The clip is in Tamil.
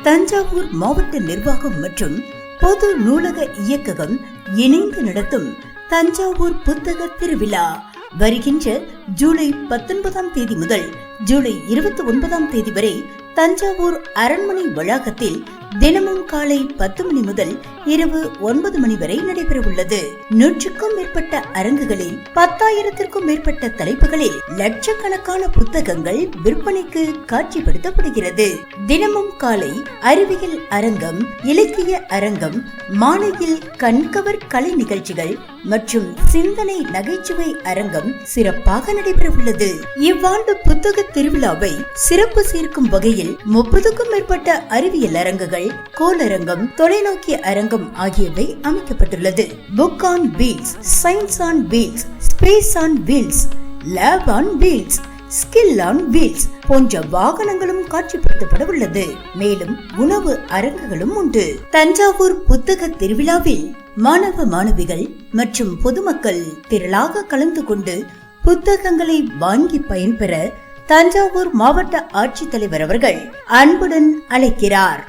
தஞ்சாவூர் மாவட்ட நிர்வாகம் மற்றும் பொது நூலக இயக்ககம் இணைந்து நடத்தும் தஞ்சாவூர் புத்தக திருவிழா வருகின்ற ஜூலை 19ஆம் தேதி முதல் ஜூலை 29ஆம் தேதி வரை தஞ்சாவூர் அரண்மனை வளாகத்தில் தினமும் காலை 10 மணி முதல் இரவு 9 மணி வரை நடைபெறவுள்ளது. 100க்கும் மேற்பட்ட அரங்குகளில் 10,000த்திற்கும் மேற்பட்ட தலைப்புகளில் லட்சக்கணக்கான புத்தகங்கள் விற்பனைக்கு காட்சிப்படுத்தப்படுகிறது. தினமும் காலை அறிவியல் அரங்கம், இலக்கிய அரங்கம், மாலையில் கண்கவர் கலை நிகழ்ச்சிகள் மற்றும் சிந்தனை நகைச்சுவை அரங்கம் சிறப்பாக நடைபெறவுள்ளது. இவ்வாண்டு புத்தக திருவிழாவை சிறப்பு சேர்க்கும் வகையில் 30க்கும் மேற்பட்ட அறிவியல் அரங்குகள், கோளரங்கம், தொலைநோக்கி அரங்கம் ஆகியவை அமைக்கப்பட்டுள்ளது. Book on wheels, science on wheels, space on wheels, lab on wheels, skill on wheels போன்ற வாகனங்களும் காட்சிப்படுத்தப்பட உள்ளது. மேலும் உணவு அரங்குகளும் உண்டு. தஞ்சாவூர் புத்தக திருவிழாவில் மாணவ மாணவிகள் மற்றும் பொதுமக்கள் திரளாக கலந்து கொண்டு புத்தகங்களை வாங்கி பயன்பெற தஞ்சாவூர் மாவட்ட ஆட்சித்தலைவர் அவர்கள் அன்புடன் அழைக்கிறார்.